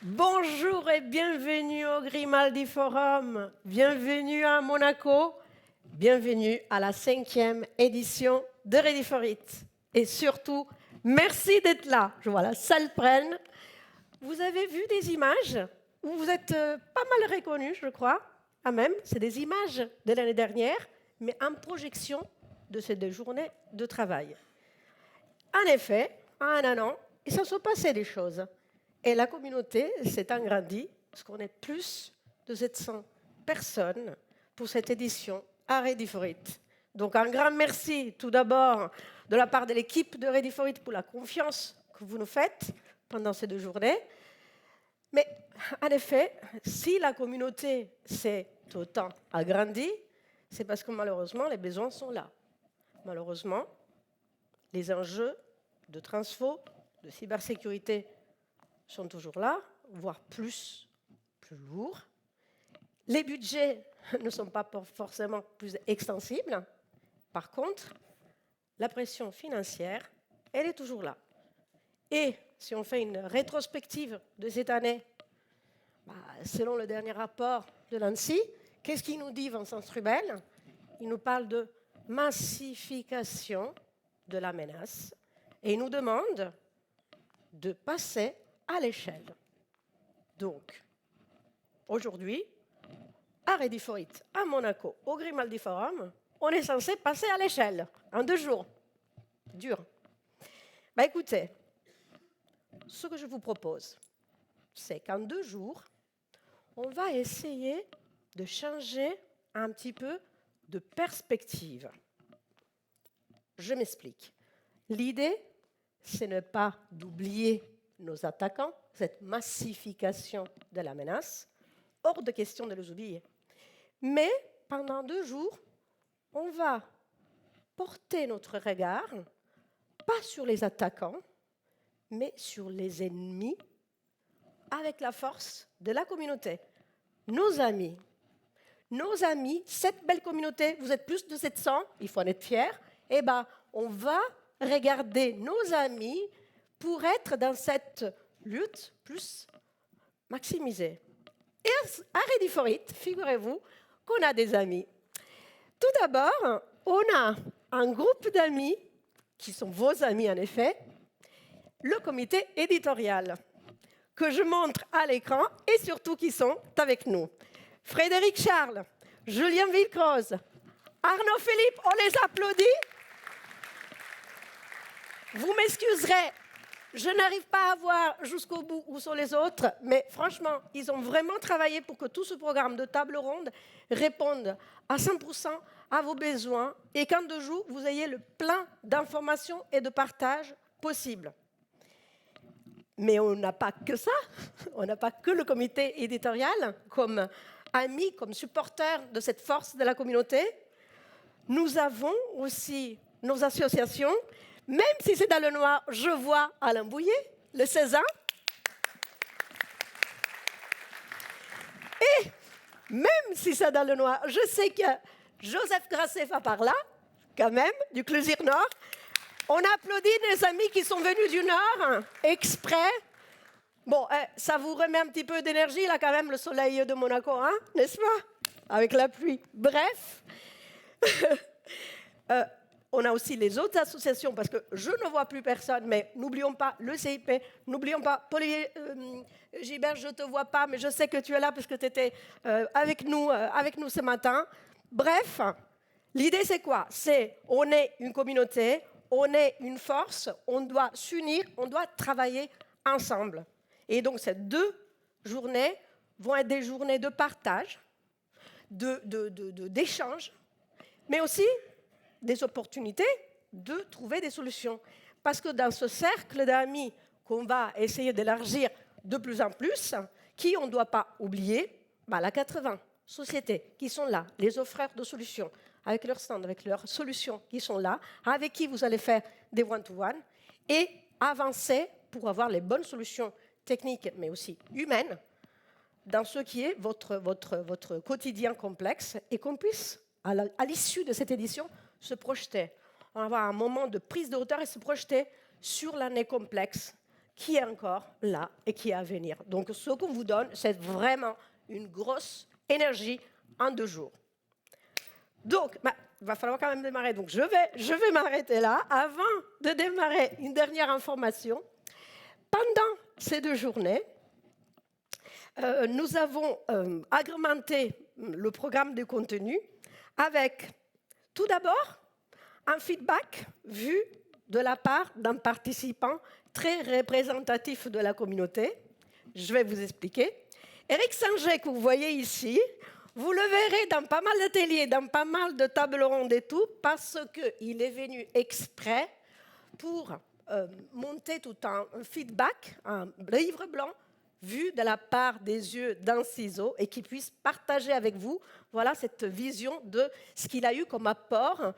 Bonjour et bienvenue au Grimaldi Forum. Bienvenue à Monaco. Bienvenue à la 5e édition de Ready for It. Et surtout, merci d'être là. Je vois la salle pleine. Vous avez vu des images où vous êtes pas mal reconnus, je crois. Ah même, c'est des images de l'année dernière, mais en projection de ces 2 journées de travail. En effet, en un an, il s'en sont passées des choses. Et la communauté s'est agrandie, parce qu'on est plus de 700 personnes pour cette édition à Ready for It. Donc un grand merci tout d'abord de la part de l'équipe de Ready for It pour la confiance que vous nous faites pendant ces 2 journées. Mais en effet, si la communauté s'est autant agrandie, c'est parce que malheureusement les besoins sont là. Malheureusement, les enjeux de transfo, de cybersécurité sont toujours là, voire plus lourds. Les budgets ne sont pas forcément plus extensibles. Par contre, la pression financière, elle est toujours là. Et si on fait une rétrospective de cette année, selon le dernier rapport de l'ANSSI, qu'est-ce qu'il nous dit, Vincent Strubel? Il nous parle de massification de la menace et il nous demande de passer à l'échelle. Donc, aujourd'hui, à Ready for It, à Monaco, au Grimaldi Forum, on est censé passer à l'échelle en 2 jours. Dur. Écoutez, ce que je vous propose, c'est qu'en 2 jours, on va essayer de changer un petit peu de perspective. Je m'explique. L'idée, c'est ne pas d'oublier nos attaquants, cette massification de la menace, hors de question de les oublier. Mais pendant 2 jours, on va porter notre regard, pas sur les attaquants, mais sur les ennemis, avec la force de la communauté. Nos amis, cette belle communauté, vous êtes plus de 700, il faut en être fier, on va regarder nos amis pour être dans cette lutte plus maximisée. Et à Ready for It, figurez-vous qu'on a des amis. Tout d'abord, on a un groupe d'amis, qui sont vos amis en effet, le comité éditorial, que je montre à l'écran et surtout qui sont avec nous. Frédéric Charles, Julien Villecroze, Arnaud Philippe, on les applaudit. Vous m'excuserez, je n'arrive pas à voir jusqu'au bout où sont les autres, mais franchement, ils ont vraiment travaillé pour que tout ce programme de table ronde réponde à 100% à vos besoins et qu'en 2 jours, vous ayez le plein d'informations et de partage possible. Mais on n'a pas que ça, on n'a pas que le comité éditorial comme amis, comme supporters de cette force de la communauté. Nous avons aussi nos associations. Même si c'est dans le noir, je vois Alain Bouillet, le 16 ans. Et même si c'est dans le noir, je sais que Joseph Grasset va par là, quand même, du Clésir Nord. On applaudit les amis qui sont venus du Nord, exprès. Bon, ça vous remet un petit peu d'énergie, là, quand même, le soleil de Monaco, hein, n'est-ce pas? Avec la pluie. Bref. On a aussi les autres associations, parce que je ne vois plus personne, mais n'oublions pas le CIP, n'oublions pas, Gilbert, je ne te vois pas, mais je sais que tu es là parce que tu étais avec nous ce matin. Bref, l'idée c'est quoi? C'est on est une communauté, on est une force, on doit s'unir, on doit travailler ensemble. Et donc ces 2 journées vont être des journées de partage, d'échange, mais aussi des opportunités de trouver des solutions. Parce que dans ce cercle d'amis qu'on va essayer d'élargir de plus en plus, qui on ne doit pas oublier, la 80 sociétés qui sont là, les offreurs de solutions, avec leurs stands, avec leurs solutions qui sont là, avec qui vous allez faire des one-to-one, et avancer pour avoir les bonnes solutions techniques, mais aussi humaines, dans ce qui est votre quotidien complexe, et qu'on puisse, à l'issue de cette édition, se projeter. On va avoir un moment de prise de hauteur et se projeter sur l'année complexe qui est encore là et qui est à venir. Donc ce qu'on vous donne, c'est vraiment une grosse énergie en 2 jours. Donc, il va falloir quand même démarrer. Donc je vais m'arrêter là. Avant de démarrer, une dernière information. Pendant ces 2 journées, nous avons agrémenté le programme de contenu avec, tout d'abord, un feedback vu de la part d'un participant très représentatif de la communauté. Je vais vous expliquer. Éric Sanger, que vous voyez ici, vous le verrez dans pas mal d'ateliers, dans pas mal de tables rondes et tout, parce qu'il est venu exprès pour monter tout un feedback, un livre blanc, vu de la part des yeux d'un ciseau et qui puisse partager avec vous, voilà, cette vision de ce qu'il a eu comme apport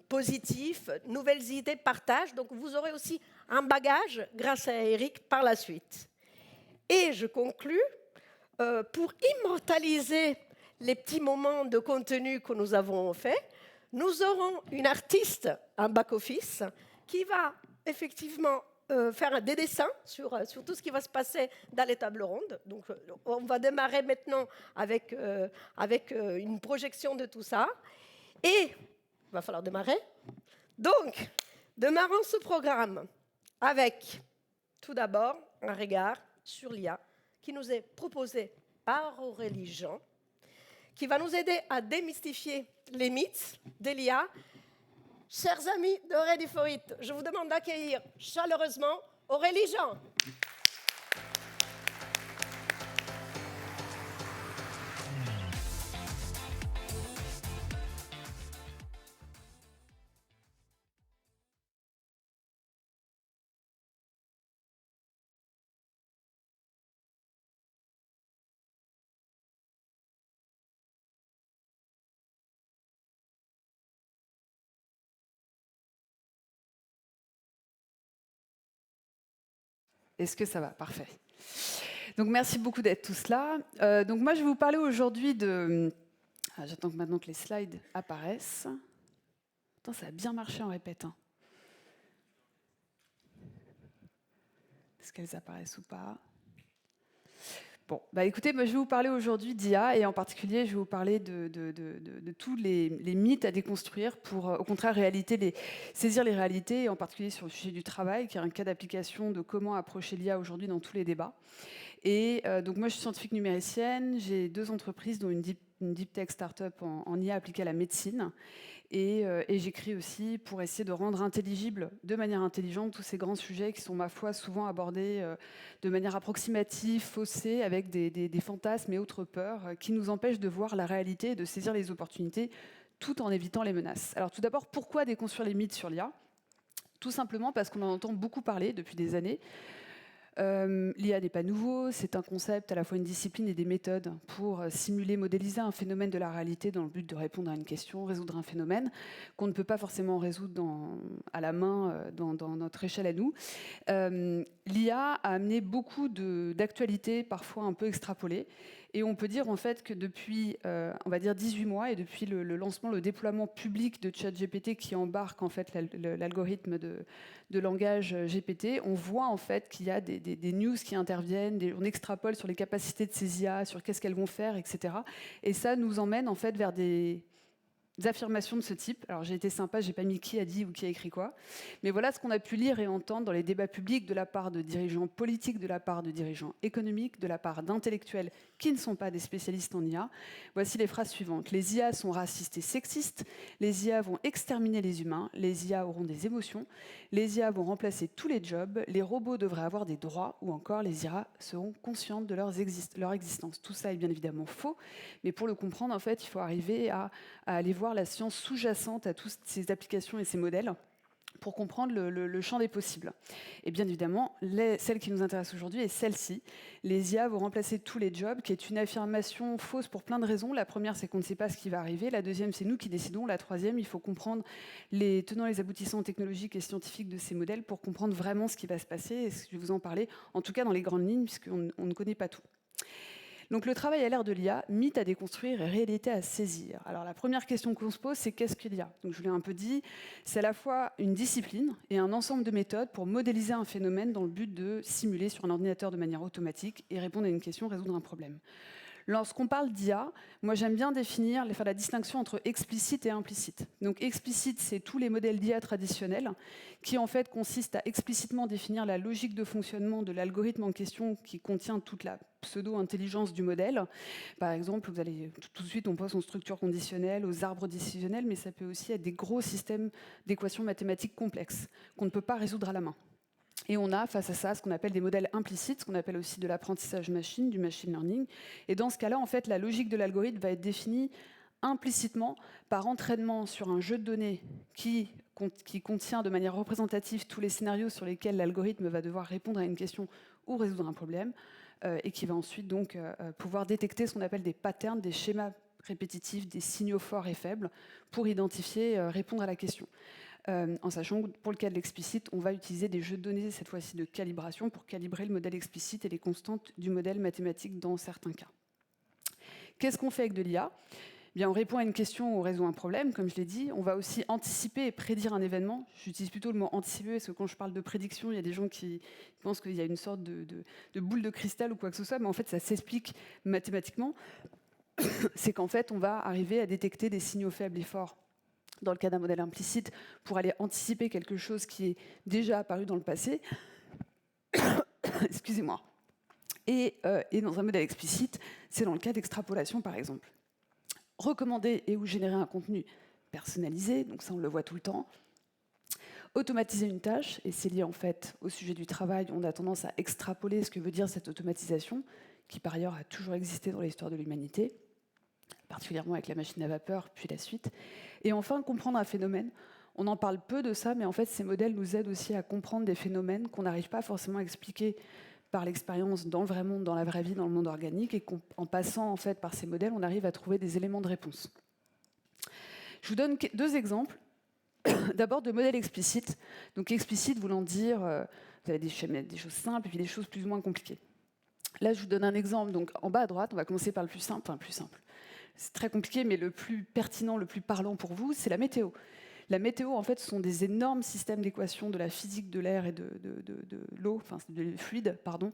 positif, nouvelles idées, partage. Donc vous aurez aussi un bagage grâce à Eric par la suite. Et je conclus, pour immortaliser les petits moments de contenu que nous avons fait, nous aurons une artiste, un back-office, qui va effectivement faire des dessins sur tout ce qui va se passer dans les tables rondes. Donc, on va démarrer maintenant avec une projection de tout ça. Et il va falloir démarrer. Donc, démarrons ce programme avec, tout d'abord, un regard sur l'IA qui nous est proposé par Aurélie Jean, qui va nous aider à démystifier les mythes de l'IA. Chers amis de Ready for It, je vous demande d'accueillir chaleureusement Aurélie Jean. Est-ce que ça va? Parfait. Donc, merci beaucoup d'être tous là. Donc, moi, je vais vous parler aujourd'hui de... j'attends que maintenant que les slides apparaissent. Attends, ça a bien marché en répète. Hein. Est-ce qu'elles apparaissent ou pas? Bon, écoutez, moi, je vais vous parler aujourd'hui d'IA et en particulier, je vais vous parler de tous les mythes à déconstruire pour, au contraire, saisir les réalités, et en particulier sur le sujet du travail, qui est un cas d'application de comment approcher l'IA aujourd'hui dans tous les débats. Et donc, moi, je suis scientifique numéricienne, j'ai 2 entreprises, dont une deep tech startup en IA appliquée à la médecine. Et j'écris aussi pour essayer de rendre intelligible, de manière intelligente, tous ces grands sujets qui sont, ma foi, souvent abordés de manière approximative, faussée, avec des fantasmes et autres peurs qui nous empêchent de voir la réalité et de saisir les opportunités tout en évitant les menaces. Alors tout d'abord, pourquoi déconstruire les mythes sur l'IA? Tout simplement parce qu'on en entend beaucoup parler depuis des années. L'IA n'est pas nouveau, c'est un concept, à la fois une discipline et des méthodes pour simuler, modéliser un phénomène de la réalité dans le but de répondre à une question, résoudre un phénomène qu'on ne peut pas forcément résoudre à la main dans notre échelle à nous. L'IA a amené beaucoup d'actualités, parfois un peu extrapolées, et on peut dire en fait que depuis, on va dire 18 mois, et depuis le lancement, le déploiement public de ChatGPT qui embarque en fait l'algorithme de langage GPT, on voit en fait qu'il y a des news qui interviennent, on extrapole sur les capacités de ces IA, sur qu'est-ce qu'elles vont faire, etc. Et ça nous emmène en fait vers des affirmations de ce type. Alors j'ai été sympa, j'ai pas mis qui a dit ou qui a écrit quoi, mais voilà ce qu'on a pu lire et entendre dans les débats publics de la part de dirigeants politiques, de la part de dirigeants économiques, de la part d'intellectuels qui ne sont pas des spécialistes en IA. Voici les phrases suivantes. Les IA sont racistes et sexistes, les IA vont exterminer les humains, les IA auront des émotions, les IA vont remplacer tous les jobs, les robots devraient avoir des droits, ou encore les IA seront conscientes de leur existence. Tout ça est bien évidemment faux, mais pour le comprendre, en fait, il faut arriver à aller voir la science sous-jacente à toutes ces applications et ces modèles pour comprendre le champ des possibles. Et bien évidemment, celle qui nous intéresse aujourd'hui est celle-ci. Les IA vont remplacer tous les jobs, qui est une affirmation fausse pour plein de raisons. La première, c'est qu'on ne sait pas ce qui va arriver. La deuxième, c'est nous qui décidons. La troisième, il faut comprendre les tenants et les aboutissants technologiques et scientifiques de ces modèles pour comprendre vraiment ce qui va se passer. Et je vais vous en parler, en tout cas dans les grandes lignes, puisqu'on ne connaît pas tout. Donc le travail à l'ère de l'IA, mythe à déconstruire et réalité à saisir. Alors la première question qu'on se pose, c'est qu'est-ce que l'IA? Donc je vous l'ai un peu dit, c'est à la fois une discipline et un ensemble de méthodes pour modéliser un phénomène dans le but de simuler sur un ordinateur de manière automatique et répondre à une question, résoudre un problème. Lorsqu'on parle d'IA, moi j'aime bien faire la distinction entre explicite et implicite. Donc explicite, c'est tous les modèles d'IA traditionnels qui en fait consistent à explicitement définir la logique de fonctionnement de l'algorithme en question qui contient toute la pseudo-intelligence du modèle. Par exemple, vous allez tout de suite on pense aux structures conditionnelles, aux arbres décisionnels, mais ça peut aussi être des gros systèmes d'équations mathématiques complexes qu'on ne peut pas résoudre à la main. Et on a face à ça ce qu'on appelle des modèles implicites, ce qu'on appelle aussi de l'apprentissage machine, du machine learning. Et dans ce cas-là, en fait, la logique de l'algorithme va être définie implicitement par entraînement sur un jeu de données qui contient de manière représentative tous les scénarios sur lesquels l'algorithme va devoir répondre à une question ou résoudre un problème, et qui va ensuite donc pouvoir détecter ce qu'on appelle des patterns, des schémas répétitifs, des signaux forts et faibles pour identifier, répondre à la question. En sachant que pour le cas de l'explicite, on va utiliser des jeux de données, cette fois-ci de calibration, pour calibrer le modèle explicite et les constantes du modèle mathématique dans certains cas. Qu'est-ce qu'on fait avec de l'IA ? Bien, on répond à une question ou on résout un problème, comme je l'ai dit. On va aussi anticiper et prédire un événement. J'utilise plutôt le mot anticiper, parce que quand je parle de prédiction, il y a des gens qui pensent qu'il y a une sorte de boule de cristal ou quoi que ce soit, mais en fait, ça s'explique mathématiquement. C'est qu'en fait, on va arriver à détecter des signaux faibles et forts dans le cas d'un modèle implicite, pour aller anticiper quelque chose qui est déjà apparu dans le passé. Excusez-moi. Et dans un modèle explicite, c'est dans le cas d'extrapolation, par exemple. Recommander et ou générer un contenu personnalisé, donc ça on le voit tout le temps. Automatiser une tâche, et c'est lié en fait au sujet du travail, on a tendance à extrapoler ce que veut dire cette automatisation, qui par ailleurs a toujours existé dans l'histoire de l'humanité, particulièrement avec la machine à vapeur, puis la suite. Et enfin, comprendre un phénomène. On en parle peu de ça, mais en fait, ces modèles nous aident aussi à comprendre des phénomènes qu'on n'arrive pas forcément à expliquer par l'expérience dans le vrai monde, dans la vraie vie, dans le monde organique, et qu'en passant en fait par ces modèles, on arrive à trouver des éléments de réponse. Je vous donne 2 exemples. D'abord, de modèles explicites. Donc explicite voulant dire, vous avez des choses simples et puis des choses plus ou moins compliquées. Là, je vous donne un exemple. Donc, en bas à droite, on va commencer par le plus simple. Enfin, plus simple. C'est très compliqué, mais le plus pertinent, le plus parlant pour vous, c'est la météo. La météo, en fait, ce sont des énormes systèmes d'équations de la physique de l'air et de l'eau, enfin, de fluide, pardon,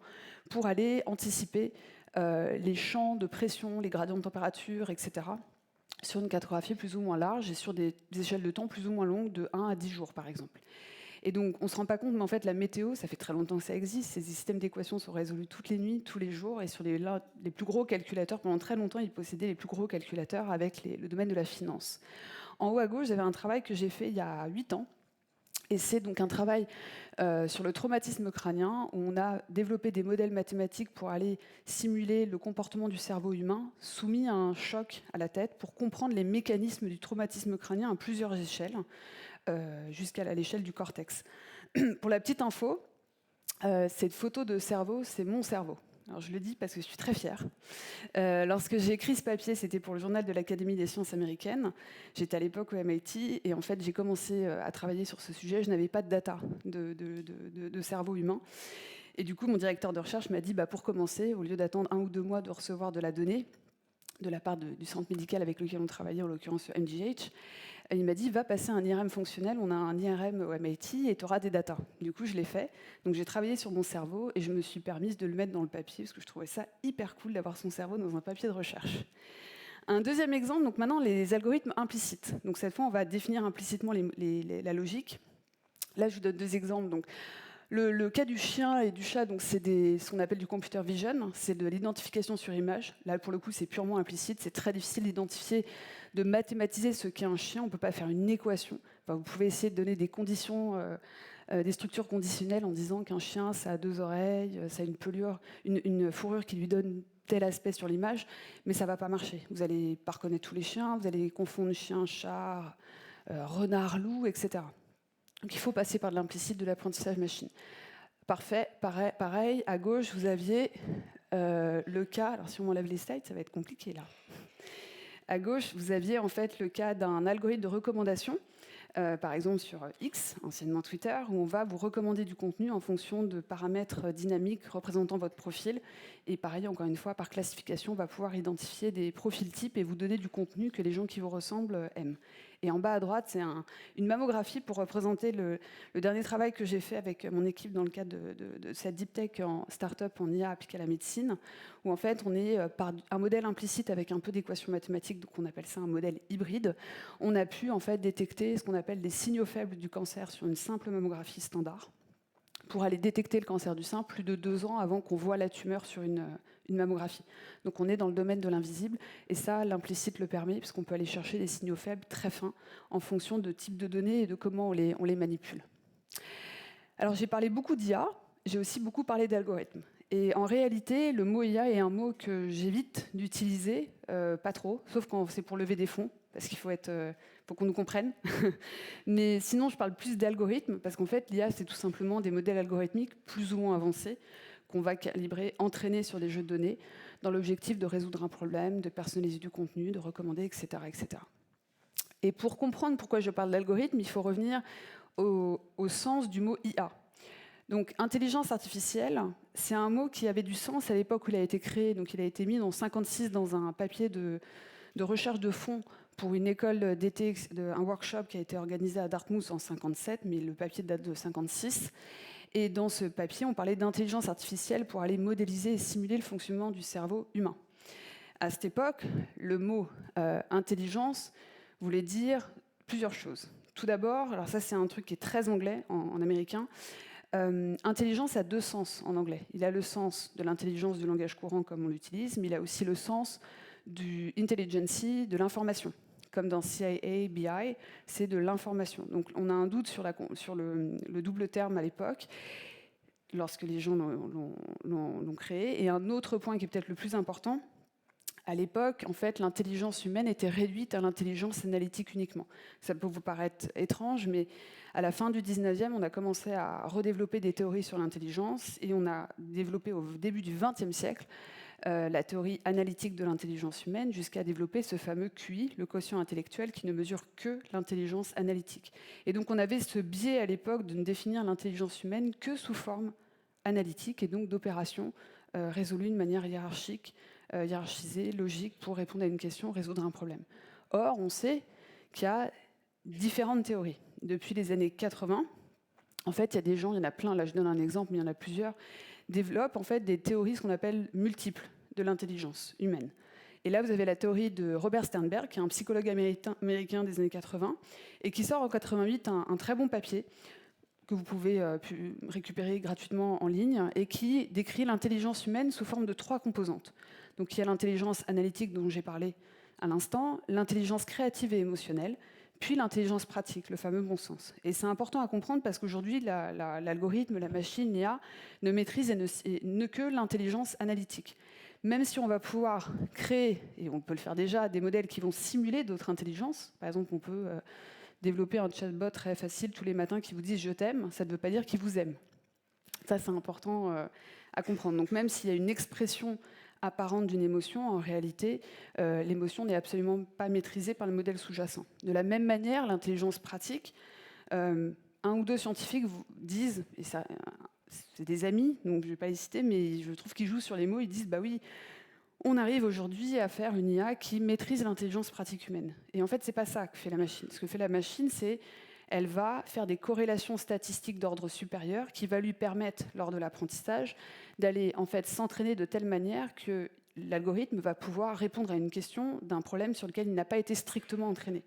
pour aller anticiper les champs de pression, les gradients de température, etc., sur une cartographie plus ou moins large et sur des échelles de temps plus ou moins longues, de 1 à 10 jours, par exemple. Et donc, on ne se rend pas compte, mais en fait, la météo, ça fait très longtemps que ça existe. Ces systèmes d'équations sont résolus toutes les nuits, tous les jours, et sur les plus gros calculateurs. Pendant très longtemps, ils possédaient les plus gros calculateurs avec le domaine de la finance. En haut à gauche, j'avais un travail que j'ai fait il y a 8 ans. Et c'est donc un travail sur le traumatisme crânien, où on a développé des modèles mathématiques pour aller simuler le comportement du cerveau humain, soumis à un choc à la tête, pour comprendre les mécanismes du traumatisme crânien à plusieurs échelles, jusqu'à l'échelle du cortex. Pour la petite info, cette photo de cerveau, c'est mon cerveau. Alors je le dis parce que je suis très fière. Lorsque j'ai écrit ce papier, c'était pour le journal de l'Académie des sciences américaines. J'étais à l'époque au MIT et en fait j'ai commencé à travailler sur ce sujet. Je n'avais pas de data de cerveau humain. Et du coup, mon directeur de recherche m'a dit, pour commencer, au lieu d'attendre 1 ou 2 mois de recevoir de la donnée, de la part du centre médical avec lequel on travaillait, en l'occurrence MGH, il m'a dit, va passer un IRM fonctionnel, on a un IRM au MIT et tu auras des datas. Du coup, je l'ai fait. Donc j'ai travaillé sur mon cerveau et je me suis permise de le mettre dans le papier parce que je trouvais ça hyper cool d'avoir son cerveau dans un papier de recherche. Un deuxième exemple, donc maintenant les algorithmes implicites. Donc cette fois, on va définir implicitement la logique. Là, je vous donne 2 exemples. Donc, le cas du chien et du chat, c'est ce qu'on appelle du computer vision, c'est de l'identification sur image. Là, pour le coup, c'est purement implicite, c'est très difficile d'identifier, de mathématiser ce qu'est un chien. On ne peut pas faire une équation. Enfin, vous pouvez essayer de donner des conditions, des structures conditionnelles en disant qu'un chien, ça a 2 oreilles, ça a une pelure, une fourrure qui lui donne tel aspect sur l'image, mais ça ne va pas marcher. Vous n'allez pas reconnaître tous les chiens, vous allez confondre chien, chat, renard, loup, etc. Donc il faut passer par de l'implicite, de l'apprentissage machine. Parfait, pareil, à gauche, vous aviez le cas, alors si on m'enlève les slides, ça va être compliqué là. À gauche, vous aviez en fait le cas d'un algorithme de recommandation par exemple sur X, anciennement Twitter, où on va vous recommander du contenu en fonction de paramètres dynamiques représentant votre profil. Et pareil, encore une fois, par classification, on va pouvoir identifier des profils types et vous donner du contenu que les gens qui vous ressemblent aiment. Et en bas à droite, c'est une mammographie pour représenter le dernier travail que j'ai fait avec mon équipe dans le cadre de cette deep tech en start-up en IA appliquée à la médecine, où en fait on est par un modèle implicite avec un peu d'équation mathématique, donc on appelle ça un modèle hybride. On a pu en fait détecter ce qu'on appelle des signaux faibles du cancer sur une simple mammographie standard, pour aller détecter le cancer du sein plus de 2 ans avant qu'on voit la tumeur sur une mammographie. Donc on est dans le domaine de l'invisible, et ça, l'implicite le permet, puisqu'on peut aller chercher des signaux faibles très fins en fonction de type de données et de comment on les manipule. Alors j'ai parlé beaucoup d'IA, j'ai aussi beaucoup parlé d'algorithmes. Et en réalité, le mot IA est un mot que j'évite d'utiliser, pas trop, sauf quand c'est pour lever des fonds, parce qu'il faut qu'on nous comprenne. Mais sinon, je parle plus d'algorithmes, parce qu'en fait, l'IA, c'est tout simplement des modèles algorithmiques plus ou moins avancés qu'on va calibrer, entraîner sur des jeux de données, dans l'objectif de résoudre un problème, de personnaliser du contenu, de recommander, etc., etc. Et pour comprendre pourquoi je parle d'algorithme, il faut revenir au sens du mot IA. Donc, intelligence artificielle, c'est un mot qui avait du sens à l'époque où il a été créé. Donc, il a été mis en 1956 dans un papier de recherche de fonds pour une école d'été, un workshop qui a été organisé à Dartmouth en 1957, mais le papier date de 1956. Et dans ce papier, on parlait d'intelligence artificielle pour aller modéliser et simuler le fonctionnement du cerveau humain. À cette époque, le mot intelligence voulait dire plusieurs choses. Tout d'abord, alors ça c'est un truc qui est très anglais en américain, intelligence a 2 sens en anglais. Il a le sens de l'intelligence du langage courant comme on l'utilise, mais il a aussi le sens du intelligency, de l'information. Comme dans CIA, BI, c'est de l'information. Donc on a un doute sur le double terme à l'époque, lorsque les gens l'ont créé. Et un autre point qui est peut-être le plus important, à l'époque, en fait, l'intelligence humaine était réduite à l'intelligence analytique uniquement. Ça peut vous paraître étrange, mais à la fin du 19e, on a commencé à redévelopper des théories sur l'intelligence, et on a développé au début du 20e siècle la théorie analytique de l'intelligence humaine, jusqu'à développer ce fameux QI, le quotient intellectuel, qui ne mesure que l'intelligence analytique. Et donc on avait ce biais à l'époque de ne définir l'intelligence humaine que sous forme analytique, et donc d'opérations résolues de manière hiérarchique, hiérarchisée, logique, pour répondre à une question, résoudre un problème. Or, on sait qu'il y a différentes théories. Depuis les années 80, en fait, il y a des gens, il y en a plein, là je donne un exemple, mais il y en a plusieurs, développent en fait des théories, ce qu'on appelle multiples, de l'intelligence humaine. Et là, vous avez la théorie de Robert Sternberg, qui est un psychologue américain des années 80, et qui sort en 88 un très bon papier que vous pouvez récupérer gratuitement en ligne, et qui décrit l'intelligence humaine sous forme de 3 composantes. Donc il y a l'intelligence analytique dont j'ai parlé à l'instant, l'intelligence créative et émotionnelle, puis l'intelligence pratique, le fameux bon sens. Et c'est important à comprendre parce qu'aujourd'hui, l'algorithme, la machine, l'IA, ne maîtrise ne que l'intelligence analytique. Même si on va pouvoir créer, et on peut le faire déjà, des modèles qui vont simuler d'autres intelligences, par exemple, on peut développer un chatbot très facile tous les matins qui vous dit « je t'aime », ça ne veut pas dire qu'il vous aime. Ça, c'est important à comprendre. Donc même s'il y a une expression apparente d'une émotion, en réalité, l'émotion n'est absolument pas maîtrisée par le modèle sous-jacent. De la même manière, l'intelligence pratique, 1 ou 2 scientifiques vous disent, et ça, c'est des amis, donc je ne vais pas les citer, mais je trouve qu'ils jouent sur les mots, ils disent « bah oui, on arrive aujourd'hui à faire une IA qui maîtrise l'intelligence pratique humaine ». Et en fait, ce n'est pas ça que fait la machine. Ce que fait la machine, c'est elle va faire des corrélations statistiques d'ordre supérieur qui va lui permettre, lors de l'apprentissage, d'aller en fait s'entraîner de telle manière que l'algorithme va pouvoir répondre à une question d'un problème sur lequel il n'a pas été strictement entraîné.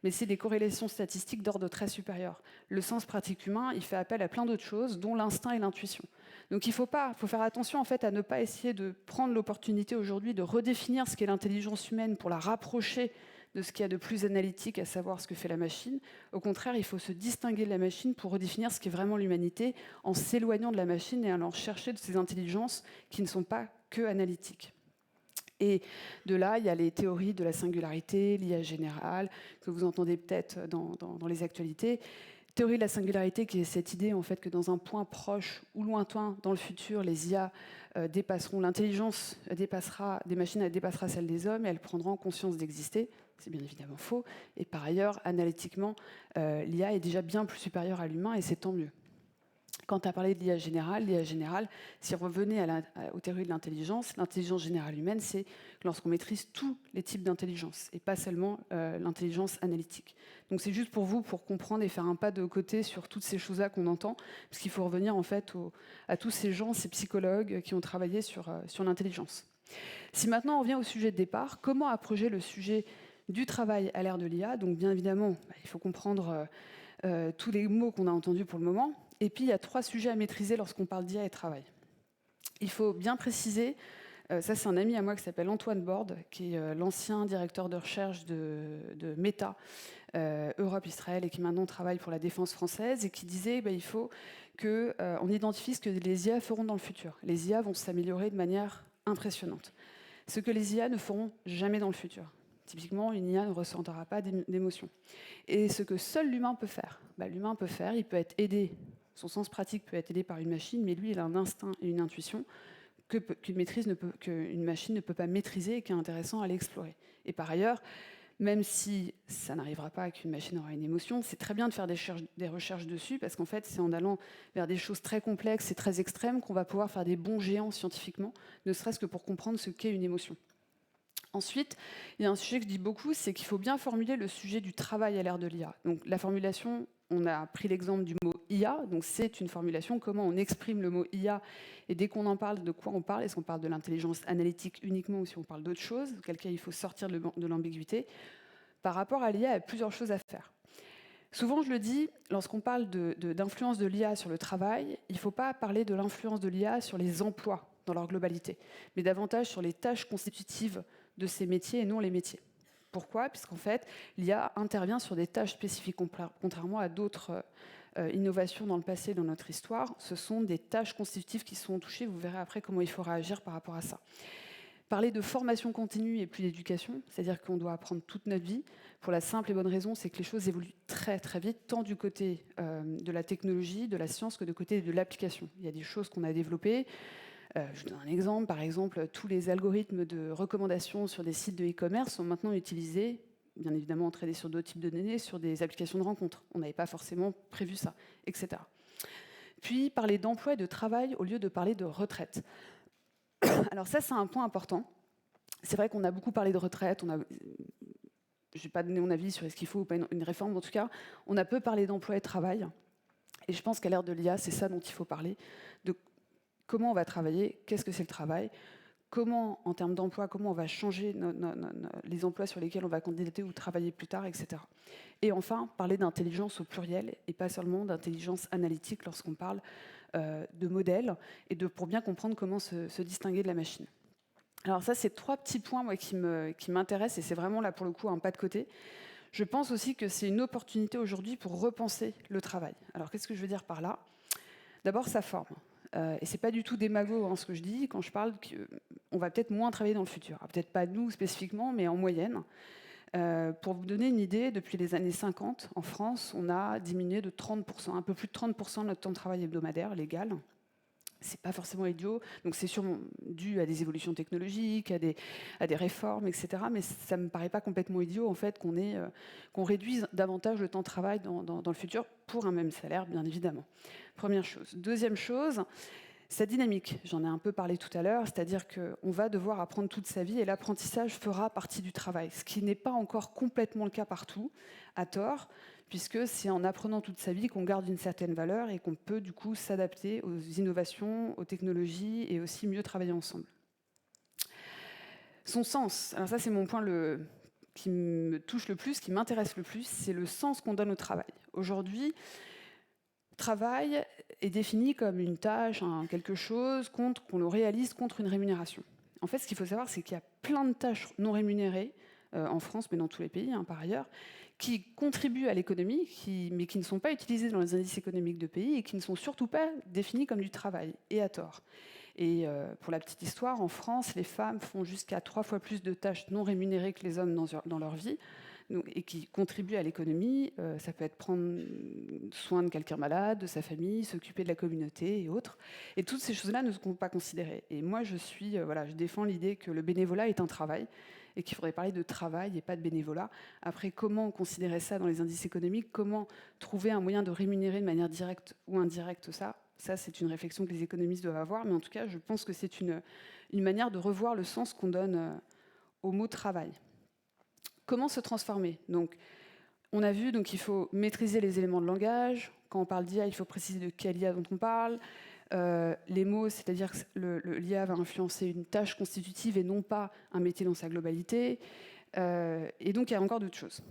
Mais c'est des corrélations statistiques d'ordre très supérieur. Le sens pratique humain, il fait appel à plein d'autres choses, dont l'instinct et l'intuition. Donc il faut faire attention en fait à ne pas essayer de prendre l'opportunité aujourd'hui de redéfinir ce qu'est l'intelligence humaine pour la rapprocher de ce qu'il y a de plus analytique, à savoir ce que fait la machine. Au contraire, il faut se distinguer de la machine pour redéfinir ce qu'est vraiment l'humanité, en s'éloignant de la machine et en allant chercher de ces intelligences qui ne sont pas que analytiques. Et de là, il y a les théories de la singularité, l'IA générale, que vous entendez peut-être dans les actualités. théorie de la singularité, qui est cette idée en fait que dans un point proche ou lointain dans le futur, les IA dépasseront l'intelligence, des machines, elle dépassera celle des hommes et elles prendront conscience d'exister. C'est bien évidemment faux. Et par ailleurs, analytiquement, l'IA est déjà bien plus supérieure à l'humain et c'est tant mieux. Quand tu as parlé de l'IA générale, si on revenait aux théories de l'intelligence générale humaine, c'est lorsqu'on maîtrise tous les types d'intelligence et pas seulement l'intelligence analytique. Donc c'est juste pour vous, pour comprendre et faire un pas de côté sur toutes ces choses-là qu'on entend, parce qu'il faut revenir en fait à tous ces gens, ces psychologues qui ont travaillé sur l'intelligence. Si maintenant on revient au sujet de départ, comment approcher le sujet du travail à l'ère de l'IA? Donc bien évidemment, il faut comprendre tous les mots qu'on a entendus pour le moment. Et puis, il y a 3 sujets à maîtriser lorsqu'on parle d'IA et travail. Il faut bien préciser, ça c'est un ami à moi qui s'appelle Antoine Borde, qui est l'ancien directeur de recherche de Meta, Europe-Israël, et qui maintenant travaille pour la défense française, et qui disait il faut qu'on identifie ce que les IA feront dans le futur. Les IA vont s'améliorer de manière impressionnante. Ce que les IA ne feront jamais dans le futur. Typiquement, une IA ne ressentira pas d'émotion. Et ce que seul l'humain peut faire, il peut être aidé. Son sens pratique peut être aidé par une machine, mais lui, il a un instinct et une intuition qu'une machine ne peut pas maîtriser et qui est intéressant à aller explorer. Et par ailleurs, même si ça n'arrivera pas qu'une machine aura une émotion, c'est très bien de faire des recherches dessus, parce qu'en fait, c'est en allant vers des choses très complexes et très extrêmes qu'on va pouvoir faire des bons géants scientifiquement, ne serait-ce que pour comprendre ce qu'est une émotion. Ensuite, il y a un sujet que je dis beaucoup, c'est qu'il faut bien formuler le sujet du travail à l'ère de l'IA. Donc la formulation, on a pris l'exemple du mot IA, donc c'est une formulation, comment on exprime le mot IA, et dès qu'on en parle, de quoi on parle? Est-ce qu'on parle de l'intelligence analytique uniquement ou si on parle d'autre chose? Auquel cas, il faut sortir de l'ambiguïté. Par rapport à l'IA, il y a plusieurs choses à faire. Souvent, je le dis, lorsqu'on parle d'influence de l'IA sur le travail, il ne faut pas parler de l'influence de l'IA sur les emplois dans leur globalité, mais davantage sur les tâches constitutives de ces métiers et non les métiers. Pourquoi? Puisqu'en fait, l'IA intervient sur des tâches spécifiques, contrairement à d'autres innovations dans le passé, dans notre histoire. Ce sont des tâches constitutives qui sont touchées. Vous verrez après comment il faut réagir par rapport à ça. Parler de formation continue et plus d'éducation, c'est-à-dire qu'on doit apprendre toute notre vie, pour la simple et bonne raison, c'est que les choses évoluent très très vite, tant du côté de la technologie, de la science, que du côté de l'application. Il y a des choses qu'on a développées. Je vous donne un exemple. Par exemple, tous les algorithmes de recommandation sur des sites de e-commerce sont maintenant utilisés, bien évidemment entraînés sur d'autres types de données, sur des applications de rencontres. On n'avait pas forcément prévu ça, etc. Puis, parler d'emploi et de travail au lieu de parler de retraite. Alors ça, c'est un point important. C'est vrai qu'on a beaucoup parlé de retraite. Je ne vais pas donner mon avis sur est-ce qu'il faut ou pas une réforme. En tout cas, on a peu parlé d'emploi et de travail. Et je pense qu'à l'ère de l'IA, c'est ça dont il faut parler, de comment on va travailler, qu'est-ce que c'est le travail, comment, en termes d'emploi, comment on va changer les emplois sur lesquels on va candidater ou travailler plus tard, etc. Et enfin, parler d'intelligence au pluriel et pas seulement d'intelligence analytique lorsqu'on parle de modèles et pour bien comprendre comment se distinguer de la machine. Alors ça, c'est 3 petits points moi, qui m'intéressent et c'est vraiment là pour le coup un pas de côté. Je pense aussi que c'est une opportunité aujourd'hui pour repenser le travail. Alors qu'est-ce que je veux dire par là? D'abord, sa forme. Et c'est pas du tout démago ce que je dis quand je parle qu'on va peut-être moins travailler dans le futur. Peut-être pas nous spécifiquement, mais en moyenne. Pour vous donner une idée, depuis les années 50, en France, on a diminué de 30%, un peu plus de 30% de notre temps de travail hebdomadaire légal. C'est pas forcément idiot, donc c'est sûrement dû à des évolutions technologiques, à des réformes, etc. Mais ça me paraît pas complètement idiot en fait qu'on réduise davantage le temps de travail dans le futur pour un même salaire, bien évidemment. Première chose. Deuxième chose, sa dynamique. J'en ai un peu parlé tout à l'heure, c'est-à-dire qu'on va devoir apprendre toute sa vie et l'apprentissage fera partie du travail, ce qui n'est pas encore complètement le cas partout, à tort, puisque c'est en apprenant toute sa vie qu'on garde une certaine valeur et qu'on peut du coup s'adapter aux innovations, aux technologies et aussi mieux travailler ensemble. Son sens, alors ça c'est mon point qui me touche le plus, qui m'intéresse le plus, c'est le sens qu'on donne au travail. Aujourd'hui, travail est défini comme une tâche, quelque chose qu'on le réalise contre une rémunération. En fait, ce qu'il faut savoir, c'est qu'il y a plein de tâches non rémunérées en France, mais dans tous les pays par ailleurs, qui contribuent à l'économie, mais qui ne sont pas utilisées dans les indices économiques de pays et qui ne sont surtout pas définies comme du travail, et à tort. Et pour la petite histoire, en France, les femmes font jusqu'à 3 fois plus de tâches non rémunérées que les hommes dans leur vie. et qui contribuent à l'économie. Ça peut être prendre soin de quelqu'un malade, de sa famille, s'occuper de la communauté et autres. Et toutes ces choses-là ne sont pas considérées. Et moi, je défends l'idée que le bénévolat est un travail et qu'il faudrait parler de travail et pas de bénévolat. Après, comment considérer ça dans les indices économiques? Comment trouver un moyen de rémunérer de manière directe ou indirecte ça, c'est une réflexion que les économistes doivent avoir. Mais en tout cas, je pense que c'est une manière de revoir le sens qu'on donne au mot travail. Comment se transformer? Donc, on a vu qu'il faut maîtriser les éléments de langage. Quand on parle d'IA, il faut préciser de quelle IA dont on parle. Les mots, c'est-à-dire que l'IA va influencer une tâche constitutive et non pas un métier dans sa globalité. Et donc, il y a encore d'autres choses.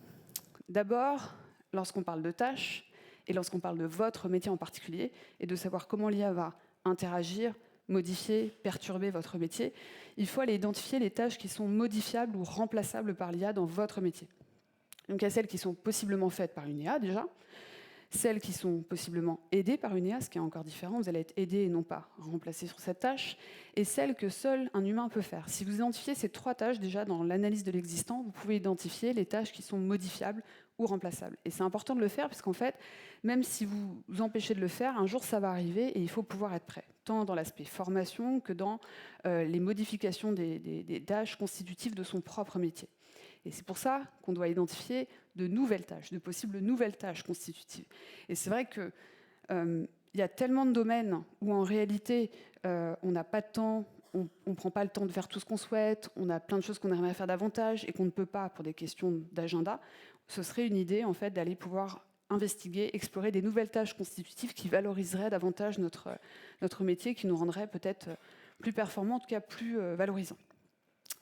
D'abord, lorsqu'on parle de tâches, et lorsqu'on parle de votre métier en particulier, et de savoir comment l'IA va interagir, modifier, perturber votre métier, il faut aller identifier les tâches qui sont modifiables ou remplaçables par l'IA dans votre métier. Donc il y a celles qui sont possiblement faites par une IA déjà, celles qui sont possiblement aidées par une IA, ce qui est encore différent, vous allez être aidé et non pas remplacé sur cette tâche, et celles que seul un humain peut faire. Si vous identifiez ces 3 tâches déjà dans l'analyse de l'existant, vous pouvez identifier les tâches qui sont modifiables ou remplaçables. Et c'est important de le faire, parce qu'en fait, même si vous vous empêchez de le faire, un jour ça va arriver et il faut pouvoir être prêt, tant dans l'aspect formation que dans les modifications des tâches constitutives de son propre métier. Et c'est pour ça qu'on doit identifier de nouvelles tâches, de possibles nouvelles tâches constitutives. Et c'est vrai qu'il y a tellement de domaines où en réalité on n'a pas de temps, on ne prend pas le temps de faire tout ce qu'on souhaite, on a plein de choses qu'on aimerait faire davantage et qu'on ne peut pas pour des questions d'agenda. Ce serait une idée en fait d'aller pouvoir investiguer, explorer des nouvelles tâches constitutives qui valoriseraient davantage notre métier, qui nous rendraient peut-être plus performants, en tout cas plus valorisants.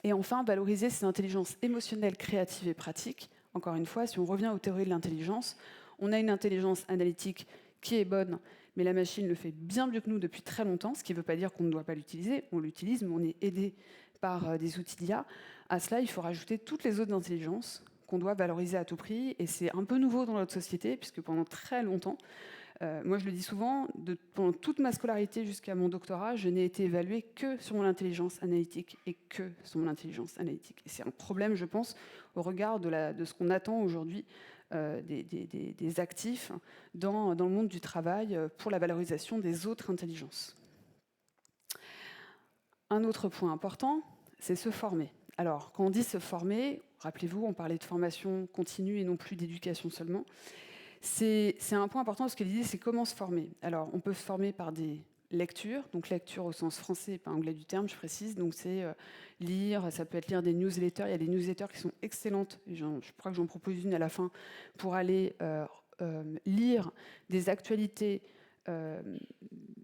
Et enfin, valoriser ces intelligences émotionnelles, créatives et pratiques. Encore une fois, si on revient aux théories de l'intelligence, on a une intelligence analytique qui est bonne, mais la machine le fait bien mieux que nous depuis très longtemps, ce qui ne veut pas dire qu'on ne doit pas l'utiliser. On l'utilise, mais on est aidé par des outils d'IA. À cela, il faut rajouter toutes les autres intelligences qu'on doit valoriser à tout prix. Et c'est un peu nouveau dans notre société, puisque pendant très longtemps, moi je le dis souvent, pendant toute ma scolarité jusqu'à mon doctorat, je n'ai été évaluée que sur mon intelligence analytique et que sur mon intelligence analytique. Et c'est un problème, je pense, au regard de ce qu'on attend aujourd'hui des actifs dans le monde du travail pour la valorisation des autres intelligences. Un autre point important, c'est se former. Alors, quand on dit se former, rappelez-vous, on parlait de formation continue et non plus d'éducation seulement. C'est un point important parce que l'idée, c'est comment se former. Alors, on peut se former par des lectures, donc lecture au sens français et pas anglais du terme, je précise. Donc, c'est lire, ça peut être lire des newsletters. Il y a des newsletters qui sont excellentes. Je crois que j'en propose une à la fin pour aller lire des actualités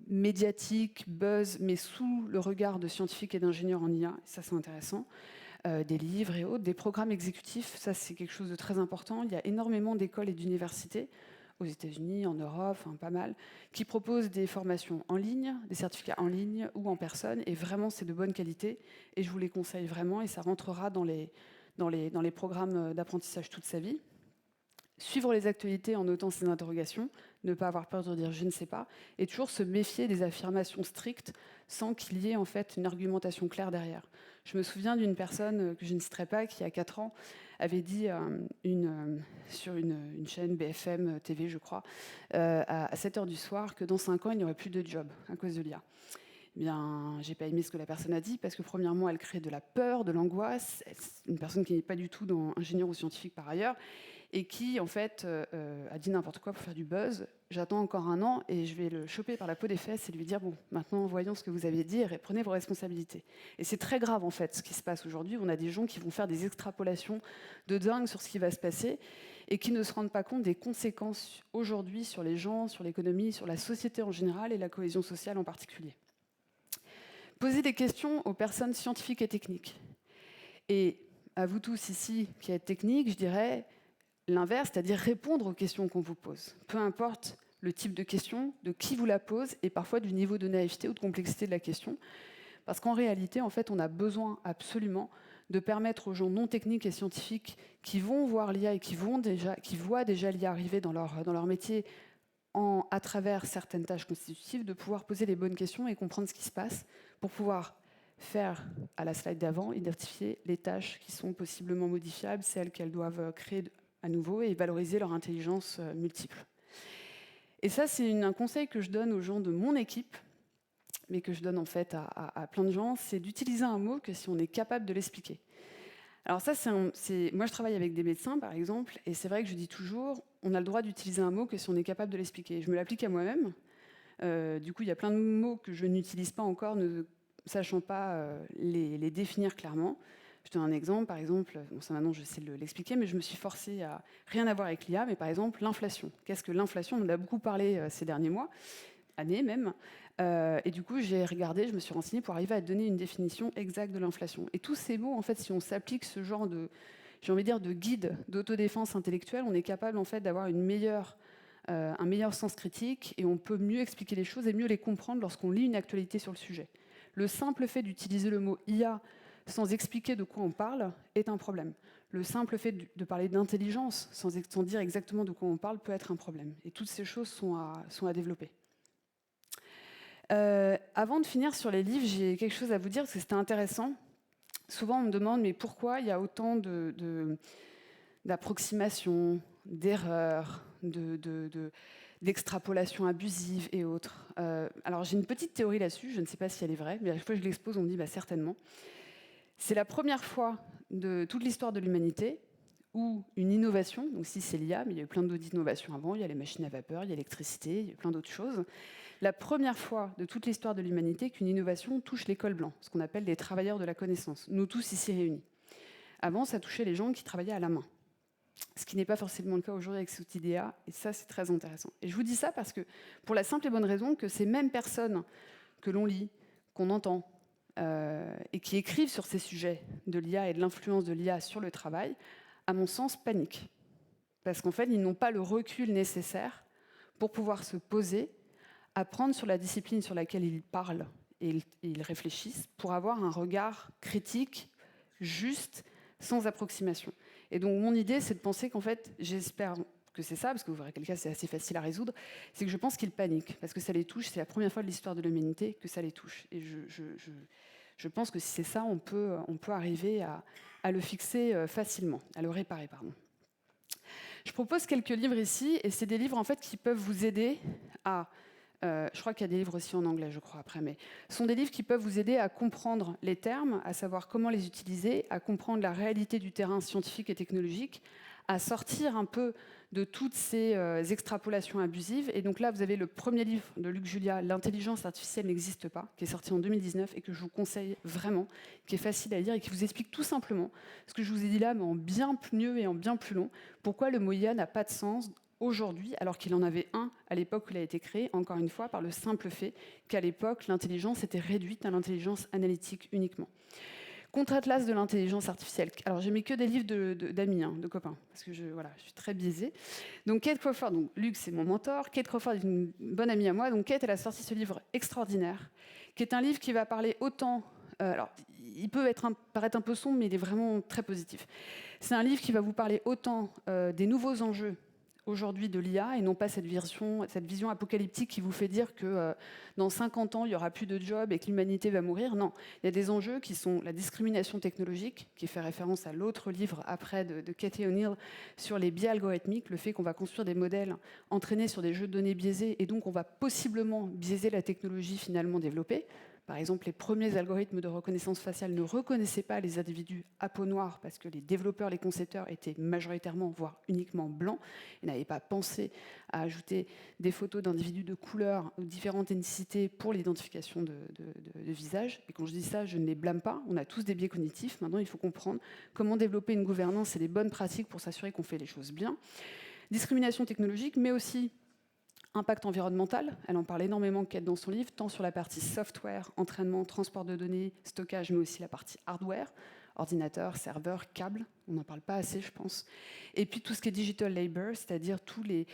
médiatiques, buzz, mais sous le regard de scientifiques et d'ingénieurs en IA. Ça, c'est intéressant. Des livres et autres, des programmes exécutifs, ça c'est quelque chose de très important. Il y a énormément d'écoles et d'universités, aux États-Unis, en Europe, enfin, pas mal, qui proposent des formations en ligne, des certificats en ligne ou en personne, et vraiment c'est de bonne qualité, et je vous les conseille vraiment, et ça rentrera dans les programmes d'apprentissage toute sa vie. Suivre les actualités en notant ses interrogations, ne pas avoir peur de dire « je ne sais pas », et toujours se méfier des affirmations strictes sans qu'il y ait en fait une argumentation claire derrière. Je me souviens d'une personne que je ne citerai pas, qui, il y a 4 ans, avait dit sur une chaîne BFM TV, je crois, à 7h du soir, que dans 5 ans, il n'y aurait plus de job à cause de l'IA. Eh bien, j'ai pas aimé ce que la personne a dit, parce que premièrement, elle crée de la peur, de l'angoisse. Une personne qui n'est pas du tout ingénieur ou scientifique par ailleurs, et qui, en fait, a dit n'importe quoi pour faire du buzz. J'attends encore 1 an et je vais le choper par la peau des fesses et lui dire « Bon, maintenant, voyons ce que vous avez dit et prenez vos responsabilités. » Et c'est très grave, en fait, ce qui se passe aujourd'hui. On a des gens qui vont faire des extrapolations de dingue sur ce qui va se passer et qui ne se rendent pas compte des conséquences aujourd'hui sur les gens, sur l'économie, sur la société en général et la cohésion sociale en particulier. Poser des questions aux personnes scientifiques et techniques. Et à vous tous ici qui êtes techniques, je dirais l'inverse, c'est-à-dire répondre aux questions qu'on vous pose. Peu importe le type de question, de qui vous la pose, et parfois du niveau de naïveté ou de complexité de la question. Parce qu'en réalité, en fait, on a besoin absolument de permettre aux gens non techniques et scientifiques qui vont voir l'IA et qui voient déjà l'IA arriver dans leur métier à travers certaines tâches constitutives, de pouvoir poser les bonnes questions et comprendre ce qui se passe pour pouvoir faire, à la slide d'avant, identifier les tâches qui sont possiblement modifiables, celles qu'elles doivent créer à nouveau et valoriser leur intelligence multiple. Et ça, c'est un conseil que je donne aux gens de mon équipe, mais que je donne en fait à plein de gens, c'est d'utiliser un mot que si on est capable de l'expliquer. Alors ça, moi je travaille avec des médecins par exemple, et c'est vrai que je dis toujours, on a le droit d'utiliser un mot que si on est capable de l'expliquer. Je me l'applique à moi-même. Du coup, il y a plein de mots que je n'utilise pas encore, ne sachant pas les définir clairement. Je te donne un exemple, par exemple, bon, ça maintenant je sais l'expliquer, mais je me suis forcée à rien à voir avec l'IA, mais par exemple l'inflation. Qu'est-ce que l'inflation? On en a beaucoup parlé ces derniers mois, années même. Et du coup, j'ai regardé, je me suis renseignée pour arriver à donner une définition exacte de l'inflation. Et tous ces mots, en fait, si on s'applique ce genre de, j'ai envie de dire, de guide d'autodéfense intellectuelle, on est capable en fait d'avoir un meilleur sens critique et on peut mieux expliquer les choses et mieux les comprendre lorsqu'on lit une actualité sur le sujet. Le simple fait d'utiliser le mot IA sans expliquer de quoi on parle est un problème. Le simple fait de parler d'intelligence sans dire exactement de quoi on parle peut être un problème. Et toutes ces choses sont à développer. Avant de finir sur les livres, j'ai quelque chose à vous dire parce que c'était intéressant. Souvent, on me demande mais pourquoi il y a autant d'approximations, d'erreurs, d'extrapolations abusives et autres. Alors j'ai une petite théorie là-dessus, je ne sais pas si elle est vraie, mais à chaque fois que je l'expose, on me dit certainement. C'est la première fois de toute l'histoire de l'humanité où une innovation, donc si c'est l'IA, mais il y a eu plein d'autres innovations avant, il y a les machines à vapeur, il y a l'électricité, il y a plein d'autres choses. La première fois de toute l'histoire de l'humanité qu'une innovation touche les cols blancs, ce qu'on appelle les travailleurs de la connaissance, nous tous ici réunis. Avant, ça touchait les gens qui travaillaient à la main. Ce qui n'est pas forcément le cas aujourd'hui avec cet outil d'IA, et ça, c'est très intéressant. Et je vous dis ça parce que, pour la simple et bonne raison que ces mêmes personnes que l'on lit, qu'on entend, et qui écrivent sur ces sujets de l'IA et de l'influence de l'IA sur le travail, à mon sens, paniquent. Parce qu'en fait, ils n'ont pas le recul nécessaire pour pouvoir se poser, apprendre sur la discipline sur laquelle ils parlent et ils réfléchissent, pour avoir un regard critique, juste, sans approximation. Et donc mon idée, c'est de penser qu'en fait, j'espère que c'est ça, parce que vous verrez quel cas c'est assez facile à résoudre, c'est que je pense qu'ils paniquent, parce que ça les touche, c'est la première fois de l'histoire de l'humanité que ça les touche. Et je pense que si c'est ça, on peut arriver à le fixer facilement, à le réparer, pardon. Je propose quelques livres ici, et c'est des livres en fait qui peuvent vous aider à... je crois qu'il y a des livres aussi en anglais, je crois, après, mais ce sont des livres qui peuvent vous aider à comprendre les termes, à savoir comment les utiliser, à comprendre la réalité du terrain scientifique et technologique, à sortir un peu de toutes ces extrapolations abusives. Et donc là, vous avez le premier livre de Luc Julia, L'intelligence artificielle n'existe pas, qui est sorti en 2019 et que je vous conseille vraiment, qui est facile à lire et qui vous explique tout simplement ce que je vous ai dit là, mais en bien mieux et en bien plus long, pourquoi le mot IA n'a pas de sens aujourd'hui, alors qu'il en avait un à l'époque où il a été créé, encore une fois, par le simple fait qu'à l'époque, l'intelligence était réduite à l'intelligence analytique uniquement. Contre-atlas de l'intelligence artificielle. Alors, j'ai mis que des livres d'amis, de copains, parce que je suis très biaisée. Donc, Kate Crawford, donc Luc, c'est mon mentor. Kate Crawford est une bonne amie à moi. Donc, Kate, elle a sorti ce livre extraordinaire, qui est un livre qui va parler autant... alors, il peut paraître un peu sombre, mais il est vraiment très positif. C'est un livre qui va vous parler autant des nouveaux enjeux aujourd'hui de l'IA et non pas cette vision apocalyptique qui vous fait dire que dans 50 ans, il n'y aura plus de jobs et que l'humanité va mourir. Non, il y a des enjeux qui sont la discrimination technologique, qui fait référence à l'autre livre après de Cathy O'Neill sur les biais algorithmiques, le fait qu'on va construire des modèles entraînés sur des jeux de données biaisés et donc on va possiblement biaiser la technologie finalement développée. Par exemple, les premiers algorithmes de reconnaissance faciale ne reconnaissaient pas les individus à peau noire parce que les développeurs, les concepteurs étaient majoritairement, voire uniquement blancs, et n'avaient pas pensé à ajouter des photos d'individus de couleur ou différentes ethnicités pour l'identification de visage. Et quand je dis ça, je ne les blâme pas. On a tous des biais cognitifs. Maintenant, il faut comprendre comment développer une gouvernance et des bonnes pratiques pour s'assurer qu'on fait les choses bien. Discrimination technologique, mais aussi impact environnemental, elle en parle énormément, Kate, dans son livre, tant sur la partie software, entraînement, transport de données, stockage, mais aussi la partie hardware, ordinateur, serveur, câble, on n'en parle pas assez, je pense. Et puis tout ce qui est digital labor, c'est-à-dire tous les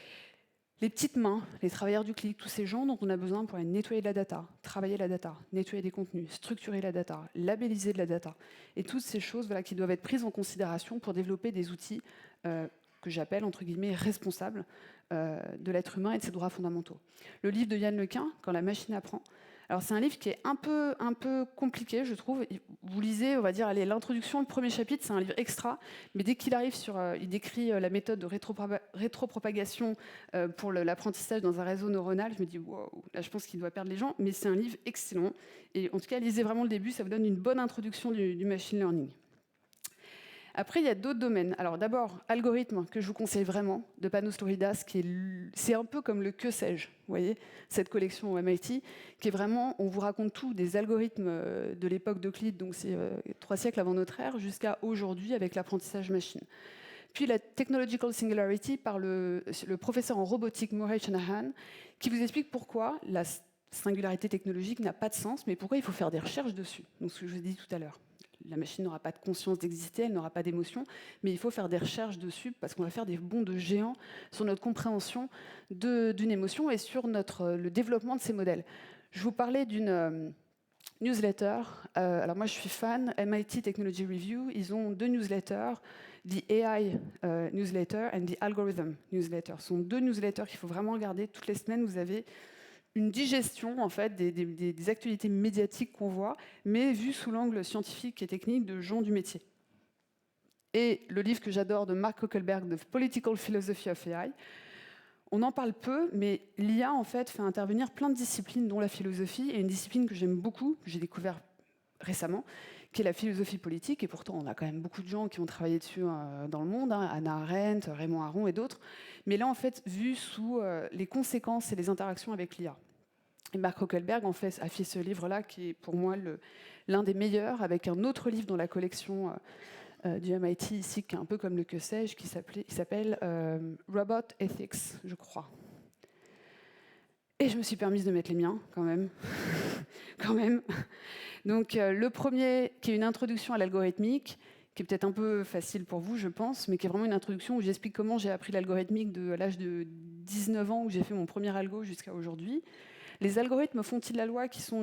petites mains, les travailleurs du clic, tous ces gens dont on a besoin pour aller nettoyer de la data, travailler la data, nettoyer des contenus, structurer la data, labelliser de la data, et toutes ces choses qui doivent être prises en considération pour développer des outils que j'appelle, entre guillemets, responsables de l'être humain et de ses droits fondamentaux. Le livre de Yann Lequin, Quand la machine apprend, Alors c'est un livre qui est un peu compliqué, je trouve. Vous lisez, on va dire, allez, l'introduction, le premier chapitre, c'est un livre extra, mais dès qu'il arrive il décrit la méthode de rétropropagation pour l'apprentissage dans un réseau neuronal, je me dis, wow, là je pense qu'il doit perdre les gens, mais c'est un livre excellent. Et en tout cas, lisez vraiment le début, ça vous donne une bonne introduction du machine learning. Après, il y a d'autres domaines. Alors d'abord, algorithme, que je vous conseille vraiment, de Panos Louridas, c'est un peu comme le que sais-je, vous voyez, cette collection au MIT, qui est vraiment, on vous raconte tout, des algorithmes de l'époque d'Euclide, donc c'est 3 siècles avant notre ère, jusqu'à aujourd'hui avec l'apprentissage machine. Puis la Technological Singularity par le professeur en robotique Murray Shanahan, qui vous explique pourquoi la singularité technologique n'a pas de sens, mais pourquoi il faut faire des recherches dessus. Donc ce que je vous ai dit tout à l'heure. La machine n'aura pas de conscience d'exister, elle n'aura pas d'émotion, mais il faut faire des recherches dessus parce qu'on va faire des bonds de géants sur notre compréhension d'une émotion et sur le développement de ces modèles. Je vous parlais d'une newsletter. Alors moi, je suis fan, MIT Technology Review. Ils ont 2 newsletters, the AI newsletter and the algorithm newsletter. Ce sont 2 newsletters qu'il faut vraiment regarder. Toutes les semaines, vous avez une digestion en fait, des actualités médiatiques qu'on voit, mais vues sous l'angle scientifique et technique de gens du métier. Et le livre que j'adore de Mark Zuckerberg, The Political Philosophy of AI, on en parle peu, mais l'IA en fait intervenir plein de disciplines, dont la philosophie, et une discipline que j'aime beaucoup, que j'ai découvert récemment, qui est la philosophie politique, et pourtant on a quand même beaucoup de gens qui ont travaillé dessus dans le monde, Hannah Arendt, Raymond Aron et d'autres, mais là en fait vu sous les conséquences et les interactions avec l'IA. Et Mark Zuckerberg en fait, a fait ce livre-là, qui est pour moi l'un des meilleurs, avec un autre livre dans la collection du MIT ici, qui est un peu comme le que sais-je, qui s'appelle Robot Ethics, je crois. Et je me suis permise de mettre les miens, quand même. Quand même. Donc le premier, qui est une introduction à l'algorithmique, qui est peut-être un peu facile pour vous, je pense, mais qui est vraiment une introduction où j'explique comment j'ai appris l'algorithmique de l'âge de 19 ans, où j'ai fait mon premier algo jusqu'à aujourd'hui. Les algorithmes font-ils la loi, qui sont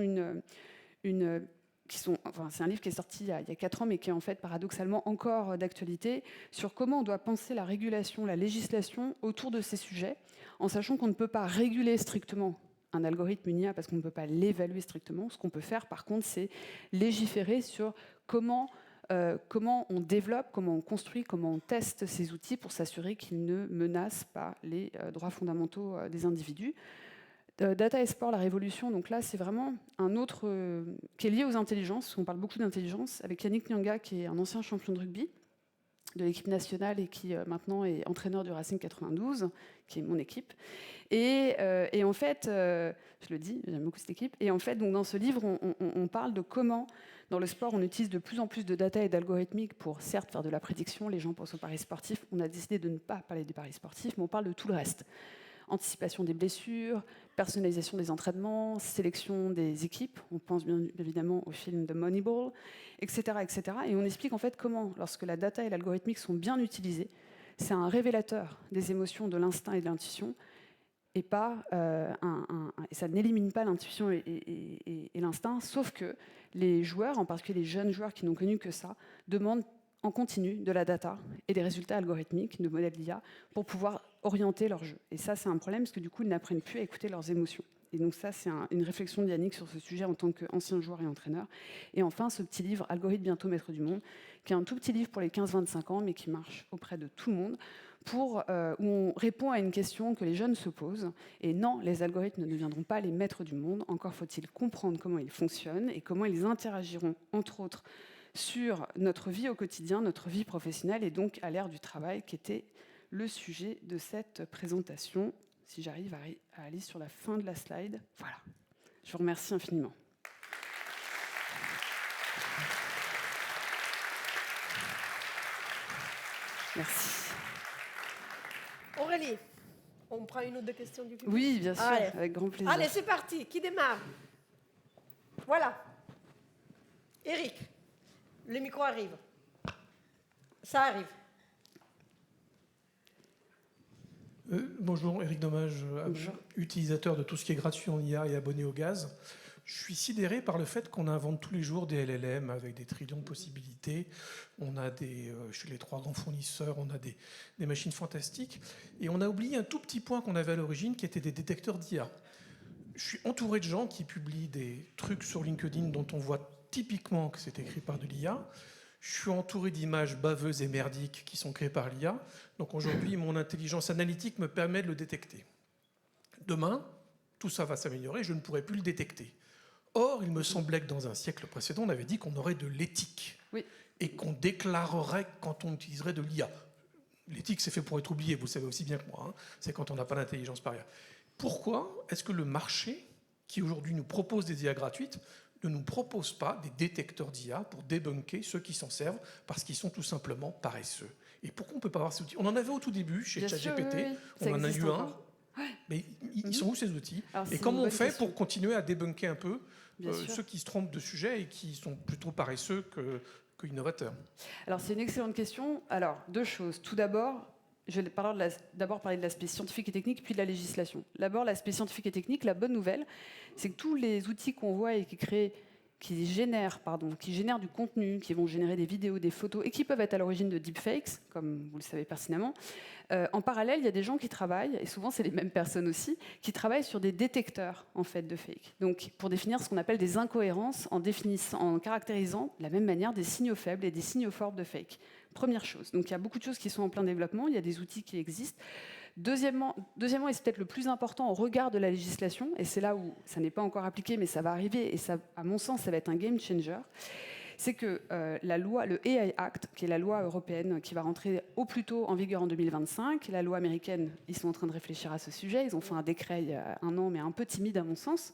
c'est un livre qui est sorti il y a 4 ans, mais qui est en fait paradoxalement encore d'actualité, sur comment on doit penser la régulation, la législation autour de ces sujets, en sachant qu'on ne peut pas réguler strictement un algorithme, une IA, parce qu'on ne peut pas l'évaluer strictement. Ce qu'on peut faire, par contre, c'est légiférer sur comment on développe, comment on construit, comment on teste ces outils pour s'assurer qu'ils ne menacent pas les droits fondamentaux des individus. Data et Sport, la révolution, donc là c'est vraiment un autre qui est lié aux intelligences. On parle beaucoup d'intelligence avec Yannick Nyanga, qui est un ancien champion de rugby de l'équipe nationale et qui maintenant est entraîneur du Racing 92, qui est mon équipe. Et en fait, je le dis, j'aime beaucoup cette équipe. Et en fait, donc dans ce livre, on parle de comment, dans le sport, on utilise de plus en plus de data et d'algorithmique pour, certes, faire de la prédiction. Les gens pensent aux paris sportifs. On a décidé de ne pas parler des paris sportifs, mais on parle de tout le reste. Anticipation des blessures, personnalisation des entraînements, sélection des équipes. On pense bien évidemment au film de Moneyball, etc., etc. Et on explique en fait comment, lorsque la data et l'algorithmique sont bien utilisés, c'est un révélateur des émotions, de l'instinct et de l'intuition, et pas et ça n'élimine pas l'intuition et l'instinct, sauf que les joueurs, en particulier les jeunes joueurs qui n'ont connu que ça, demandent en continu de la data et des résultats algorithmiques de modèles d'IA pour pouvoir orienter leur jeu. Et ça, c'est un problème, parce que du coup, ils n'apprennent plus à écouter leurs émotions. Et donc ça, c'est une réflexion de Yannick sur ce sujet en tant qu'ancien joueur et entraîneur. Et enfin, ce petit livre, Algorithme bientôt maître du monde, qui est un tout petit livre pour les 15-25 ans, mais qui marche auprès de tout le monde, où on répond à une question que les jeunes se posent. Et non, les algorithmes ne deviendront pas les maîtres du monde. Encore faut-il comprendre comment ils fonctionnent et comment ils interagiront, entre autres, sur notre vie au quotidien, notre vie professionnelle, et donc à l'ère du travail, qui était le sujet de cette présentation. Si j'arrive à aller sur la fin de la slide. Voilà. Je vous remercie infiniment. Merci. Aurélie, on prend une ou deux questions du public? Oui, bien sûr, allez, avec grand plaisir. Allez, c'est parti. Qui démarre? Voilà. Eric, le micro arrive. Ça arrive. Bonjour, Eric Dommage, utilisateur de tout ce qui est gratuit en IA et abonné au gaz. Je suis sidéré par le fait qu'on invente tous les jours des LLM avec des trillions de possibilités. On a chez les 3 grands fournisseurs, on a des machines fantastiques. Et on a oublié un tout petit point qu'on avait à l'origine, qui était des détecteurs d'IA. Je suis entouré de gens qui publient des trucs sur LinkedIn dont on voit typiquement que c'est écrit par de l'IA. Je suis entouré d'images baveuses et merdiques qui sont créées par l'IA. Donc aujourd'hui, mon intelligence analytique me permet de le détecter. Demain, tout ça va s'améliorer, je ne pourrai plus le détecter. Or, il me semblait que dans un siècle précédent, on avait dit qu'on aurait de l'éthique. Oui. Et qu'on déclarerait quand on utiliserait de l'IA. L'éthique, c'est fait pour être oublié, vous le savez aussi bien que moi. Hein. C'est quand on n'a pas d'intelligence par ailleurs. Pourquoi est-ce que le marché, qui aujourd'hui nous propose des IA gratuites, ne nous propose pas des détecteurs d'IA pour débunker ceux qui s'en servent parce qu'ils sont tout simplement paresseux? Et pourquoi on ne peut pas avoir ces outils? On en avait au tout début chez ChatGPT, oui. on en a eu un. Ouais. Mais ils sont où ces outils? Alors, et c'est comment une on bonne fait question. pour continuer à débunker un peu Bien sûr. ceux qui se trompent de sujet et qui sont plutôt paresseux que innovateurs? Alors, c'est une excellente question. Alors, deux choses. Tout d'abord, je vais d'abord parler de l'aspect scientifique et technique, puis de la législation. D'abord, l'aspect scientifique et technique. La bonne nouvelle, c'est que tous les outils qu'on voit et qui génèrent du contenu, qui vont générer des vidéos, des photos, et qui peuvent être à l'origine de deepfakes, comme vous le savez pertinemment. En parallèle, il y a des gens qui travaillent, et souvent c'est les mêmes personnes aussi, qui travaillent sur des détecteurs en fait de fake. Donc pour définir ce qu'on appelle des incohérences, en caractérisant de la même manière des signaux faibles et des signaux forts de fake. Première chose. Donc il y a beaucoup de choses qui sont en plein développement, il y a des outils qui existent. Deuxièmement, et c'est peut-être le plus important au regard de la législation, et c'est là où ça n'est pas encore appliqué, mais ça va arriver, et ça, à mon sens, ça va être un game changer, c'est que la loi, le AI Act, qui est la loi européenne qui va rentrer au plus tôt en vigueur en 2025, la loi américaine, ils sont en train de réfléchir à ce sujet, ils ont fait un décret il y a un an, mais un peu timide à mon sens,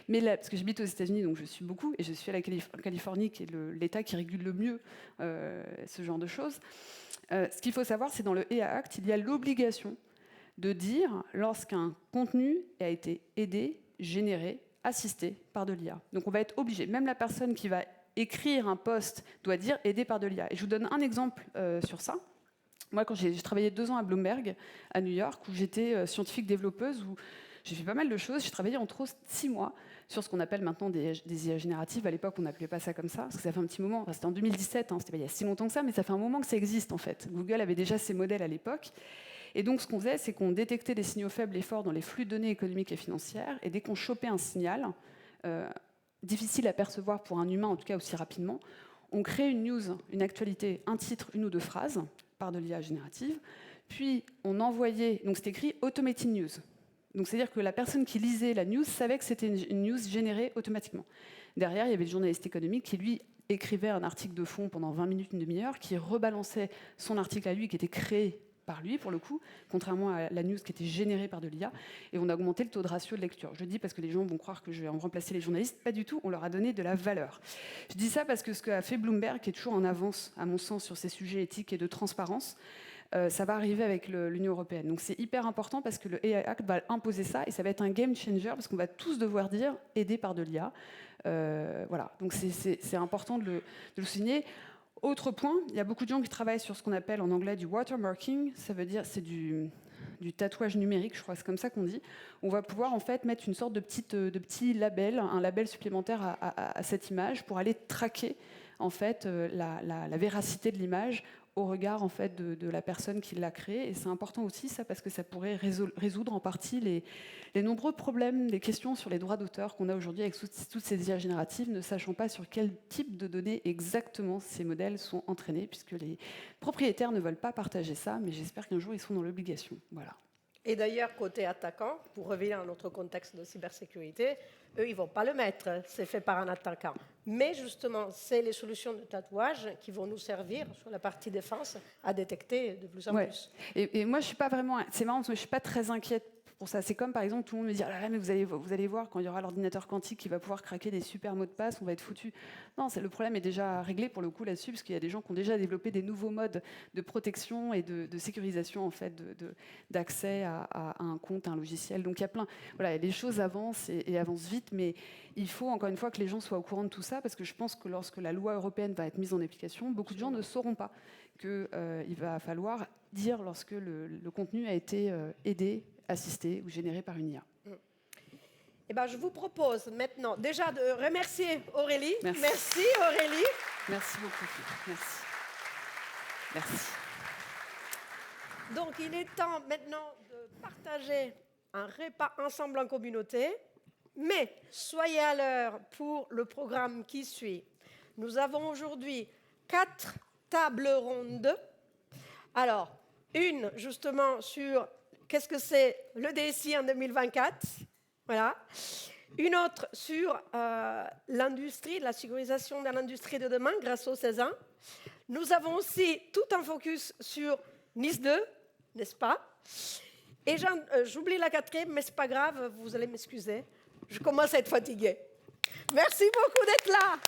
mais là, parce que j'habite aux États-Unis, donc je suis beaucoup, et je suis à la Californie, qui est l'État qui régule le mieux ce genre de choses. Ce qu'il faut savoir, c'est dans le AI Act, il y a l'obligation de dire lorsqu'un contenu a été aidé, généré, assisté par de l'IA. Donc on va être obligé, même la personne qui va écrire un post doit dire aidé par de l'IA. Et je vous donne un exemple sur ça. Moi, quand j'ai travaillé 2 ans à Bloomberg, à New York, où j'étais scientifique développeuse, où j'ai fait pas mal de choses. J'ai travaillé entre 6 mois sur ce qu'on appelle maintenant des IA génératives. À l'époque, on n'appelait pas ça comme ça, parce que ça fait un petit moment. Enfin, c'était en 2017, c'était pas il y a si longtemps que ça, mais ça fait un moment que ça existe en fait. Google avait déjà ses modèles à l'époque. Et donc, ce qu'on faisait, c'est qu'on détectait des signaux faibles et forts dans les flux de données économiques et financières. Et dès qu'on chopait un signal, difficile à percevoir pour un humain, en tout cas aussi rapidement, on crée une news, une actualité, un titre, 1 ou 2 phrases, par de l'IA générative. Puis, on envoyait, donc c'est écrit Automated News. Donc, c'est-à-dire que la personne qui lisait la news savait que c'était une news générée automatiquement. Derrière, il y avait le journaliste économique qui, lui, écrivait un article de fond pendant 20 minutes, une demi-heure, qui rebalançait son article à lui, qui était créé par lui, pour le coup, contrairement à la news qui était générée par de l'IA, et on a augmenté le taux de ratio de lecture. Je dis parce que les gens vont croire que je vais en remplacer les journalistes, pas du tout, on leur a donné de la valeur. Je dis ça parce que ce qu'a fait Bloomberg, qui est toujours en avance, à mon sens, sur ces sujets éthiques et de transparence, ça va arriver avec l'Union européenne. Donc c'est hyper important parce que le AI Act va imposer ça, et ça va être un game changer, parce qu'on va tous devoir dire « aidé par de l'IA ». Voilà, donc c'est important de le souligner. Autre point, il y a beaucoup de gens qui travaillent sur ce qu'on appelle en anglais du watermarking, ça veut dire c'est du tatouage numérique, je crois, c'est comme ça qu'on dit. On va pouvoir en fait mettre une sorte de petit label, un label supplémentaire à cette image pour aller traquer en fait la véracité de l'image au regard en fait de la personne qui l'a créée. Et c'est important aussi ça parce que ça pourrait résoudre en partie les nombreux problèmes, les questions sur les droits d'auteur qu'on a aujourd'hui avec toutes ces IA génératives, ne sachant pas sur quel type de données exactement ces modèles sont entraînés, puisque les propriétaires ne veulent pas partager ça, mais j'espère qu'un jour ils seront dans l'obligation. Voilà. Et d'ailleurs, côté attaquant, pour revenir à notre contexte de cybersécurité, eux, ils ne vont pas le mettre, c'est fait par un attaquant. Mais justement, c'est les solutions de tatouage qui vont nous servir, sur la partie défense, à détecter de plus en plus. Et moi, je suis pas vraiment... C'est marrant, parce que je ne suis pas très inquiète pour ça. C'est comme, par exemple, tout le monde me dit « Ah là là, mais vous allez voir, quand il y aura l'ordinateur quantique qui va pouvoir craquer des super mots de passe, on va être foutu. » Non, le problème est déjà réglé, pour le coup, là-dessus, parce qu'il y a des gens qui ont déjà développé des nouveaux modes de protection et de sécurisation, en fait, d'accès à un compte, à un logiciel. Donc, il y a plein... Voilà, les choses avancent et avancent vite, mais il faut, encore une fois, que les gens soient au courant de tout ça, parce que je pense que lorsque la loi européenne va être mise en application, beaucoup de gens ne sauront pas qu'il va falloir dire lorsque le contenu a été aidé, assisté ou généré par une IA. Eh ben, je vous propose maintenant déjà de remercier Aurélie. Merci Aurélie. Merci beaucoup. Merci. Merci. Donc il est temps maintenant de partager un repas ensemble en communauté. Mais soyez à l'heure pour le programme qui suit. Nous avons aujourd'hui 4 tables rondes. Alors, une justement sur qu'est-ce que c'est le DSI en 2024. Voilà. Une autre sur l'industrie, la sécurisation de l'industrie de demain grâce au 16 ans. Nous avons aussi tout un focus sur Nice 2, n'est-ce pas? Et j'oublie la 4e, mais ce n'est pas grave, vous allez m'excuser. Je commence à être fatiguée. Merci beaucoup d'être là.